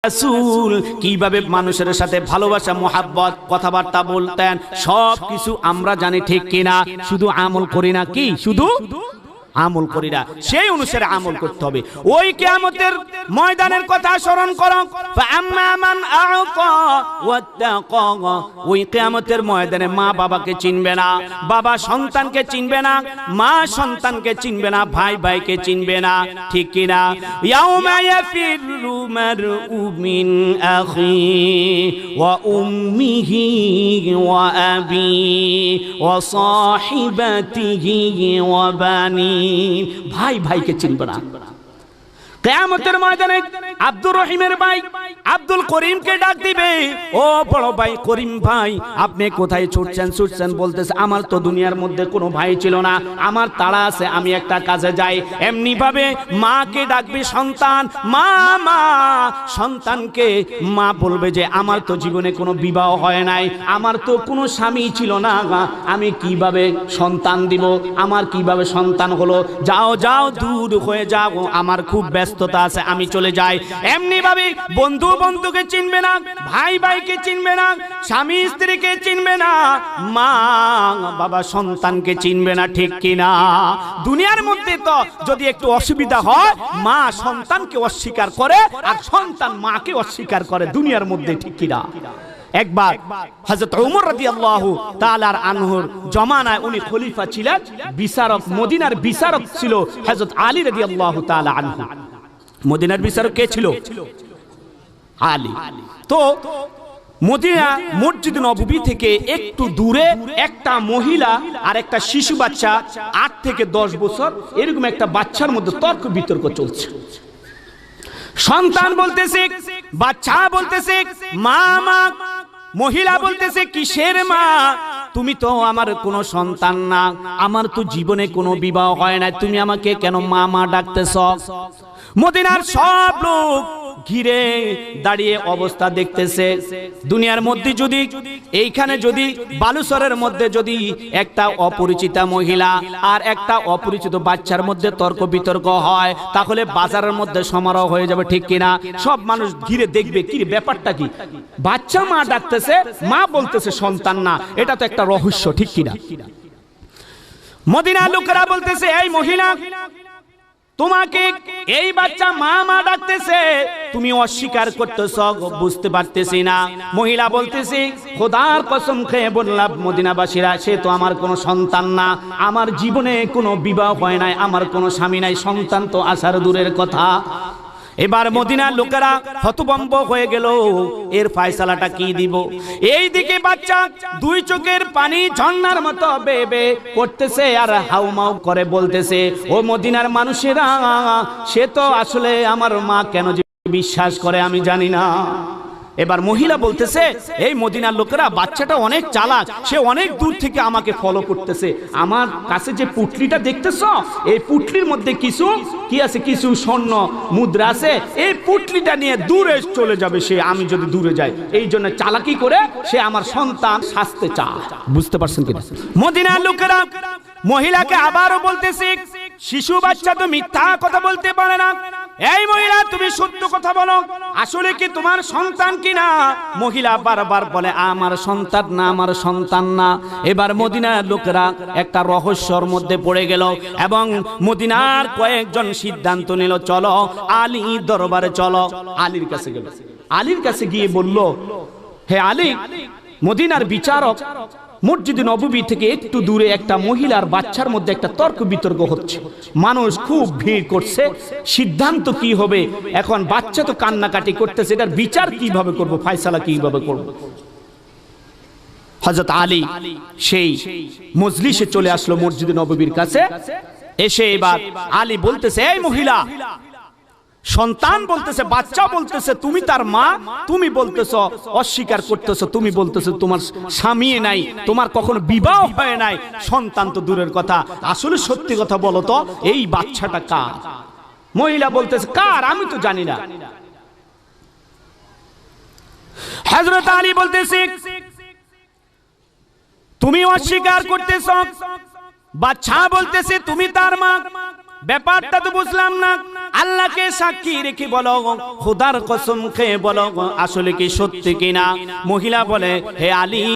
রাসূল কিভাবে মানুষের সাথে ভালোবাসা মোহাব্বত কথাবার্তা বলতেন সব কিছু আমরা জানি, ঠিক কিনা? শুধু আমল করি না, কি শুধু আমল করি না, সেই অনুসারে আমল করতে হবে। ওই কিয়ামতের ময়দানের কথা স্মরণ করো, ফাআম্মা মান আ'তা ওয়াত্তাকা। ওই কিয়ামতের ময়দানে মা বাবাকে চিনবে না, বাবা সন্তানকে চিনবে না, মা সন্তানকে চিনবে না, ভাই ভাইকে চিনবে না, ঠিক কিনা? ইয়াউমা ইয়াফিরু মারউ মিন আখি ওয়া উম্মিহি ওয়া আবি ওয়া সাহিবাতিহি ওয়া বানি। ভাই ভাইকে চিনবে না। কিয়ামতের ময়দানে আব্দুর রহিমের ভাই আব্দুল করিমকে ডাক দিবে, ও বড় ভাই করিম ভাই, আপনি কোথায় ছুটছেন? বলতেছে, আমার তো দুনিয়ার মধ্যে কোনো ভাই ছিল না, আমার তাড়া আছে, আমি একটা কাজে যাই। এমনি ভাবে মাকে ডাকবে সন্তান, মা মা। সন্তানকে মা বলবে যে আমার তো জীবনে কোনো বিবাহ হয় নাই, আমার তো কোনো স্বামী ছিল না, আমি কিভাবে সন্তান দিব, আমার কিভাবে সন্তান হলো? যাও যাও, দূর হয়ে যাও, আমার খুব ব্যস্ততা আছে, আমি চলে যাই। এমনি ভাবে বন্ধু বন্ধুকে চিনবে না, ভাই ভাইকে চিনবে না, স্বামী স্ত্রীকে চিনবে না, মা বাবা সন্তানকে চিনবে না, ঠিক কিনা? দুনিয়ার মধ্যে তো যদি একটু অসুবিধা হয়, মা সন্তানকে অস্বীকার করে আর সন্তান মাকে অস্বীকার করে দুনিয়ার মধ্যে, ঠিক কিনা? একবার হযরত ওমর রাদিয়াল্লাহু তাআলা আনহুর জমানায় উনি খলিফা ছিলেন, বিচারক, মদিনার বিচারক ছিল হযরত আলী রাদিয়াল্লাহু তাআলা আনহু। মদিনার বিচারক কে ছিল? আলী। তো মদিনা মসজিদ নববী থেকে একটু দূরে একটা মহিলা আর একটা শিশু বাচ্চা 8 থেকে 10 বছর এরকম একটা বাচ্চার মধ্যে তর্ক বিতর্ক চলছে। সন্তান বলতেছে, বাচ্চা বলতেছে মা মা, মহিলা বলতেছে কিসের মা? তুমি তো আমার কোনো সন্তান না, আমার তো জীবনে কোনো বিবাহ হয় না, তুমি আমাকে কেন মা মা ডাকতেছ? মদিনার সব লোক ঘিরে দাঁড়িয়ে অবস্থা দেখতেছে। দুনিয়ার মধ্যে যদি এইখানে যদি বালুচরের মধ্যে যদি একটা অপরিচিতা মহিলা আর একটা অপরিচিত বাচ্চার মধ্যে তর্ক বিতর্ক হয়, তাহলে বাজারের মধ্যে সমারোহ হয়ে যাবে, ঠিক কিনা? সব মানুষ ঘিরে দেখবে, কি ব্যাপারটা কি? বাচ্চা মা ডাকতেছে, মা বলতেছে সন্তান না, এটা তো একটা রহস্য, ঠিক কিনা? মদিনার লোকেরা বলতেছে, এই মহিলা, তোমাকে এই বাচ্চা মা মা ডাকতেছে, তুমি অস্বীকার করতেছ, বুঝতে পারতেছি না। মহিলা বলতেছে, খোদার কসম খেয়ে বললাম মদিনাবাসীরা, সে তো আমার কোনো সন্তান না, আমার জীবনে কোনো বিবাহ হয় নাই, আমার কোনো স্বামী নাই, সন্তান তো আসার দূরের কথা। এবার মদিনার লোকেরা হতভম্ব হয়ে গেল, এর ফয়সালাটা কি দিব? এইদিকে বাচ্চা দুই চোখের পানি ঝর্ণার মতো বেবে পড়তেছে আর হাউমাউ করে বলতেছে, ও মদিনার মানুষেরা, সে তো আসলে আমার মা, কেন যে বিশ্বাস করে আমি জানি না। এবার মহিলা বলতেছে, এই মদিনার লোকেরা, বাচ্চাটা অনেক চালাক, সে অনেক দূর থেকে আমাকে ফলো করতেছে, আমার কাছে যে পুটলিটা দেখতেছ, এই পুটলির মধ্যে কিছু কি আছে, কিছু স্বর্ণ মুদ্রা আছে, এই পুটলিটা নিয়ে দূরে চলে যাবে সে, আমি যদি দূরে যাই, এই জন্য চালাকি করে সে আমার সন্তান শাস্তে চায়। বুঝতে পারছেন কিনা? মদিনার লোকেরা মহিলাকে আবারও বলতেছে, শিশু বাচ্চা তো মিথ্যা কথা বলতে পারে না, এই মহিলা তুমি সত্য কথা বলো, আসলে কি তোমার সন্তান কিনা? মহিলা বারবার বলে, আমার সন্তান না, আমার সন্তান না। এবার মদিনার লোকেরা একটা রহস্যর মধ্যে পড়ে গেল এবং মদিনার কয়েকজন সিদ্ধান্ত নিল, চলো আলী দরবারে চলো। আলীর কাছে গেল, আলীর কাছে গিয়ে বলল, হে আলী, মদিনার বিচারক মসজিদ নববী থেকে একটু দূরে একটা মহিলার বাচ্চার মধ্যে একটা তর্ক বিতর্ক হচ্ছে, মানুষ খুব ভিড় করছে, সিদ্ধান্ত কি হবে? এখন বাচ্চা তো কান্নাকাটি করতেছে, এটার বিচার কিভাবে করব, ফয়সালা কিভাবে করব? হযরত আলী সেই মজলিসে চলে আসলো মসজিদ নববীর কাছে। এসে এবার আলী বলতেছে, এই মহিলা, সন্তান বলতেছে, বাচ্চা বলতেছে তুমি তার মা, তুমি বলতেছো অস্বীকার করতেছো, তুমি বলতেছো তোমার স্বামী নাই, তোমার কখনো বিবাহ হয় নাই, সন্তান তো দূরের কথা, আসলে সত্যি কথা বলো তো, এই বাচ্চাটা কার? মহিলা বলতেছে, কার আমি তো জানি না। হযরত আলী বলতেছে, তুমি অস্বীকার করতেছো, বাচ্চা বলতেছে তুমি তার মা, ব্যাপারটা তো বুঝলাম না, আল্লাহকে সাক্ষী রেখে বলো, খোদার কসম খেয়ে বলো আসলে কি সত্যি কিনা। মহিলা বলে, হে আলী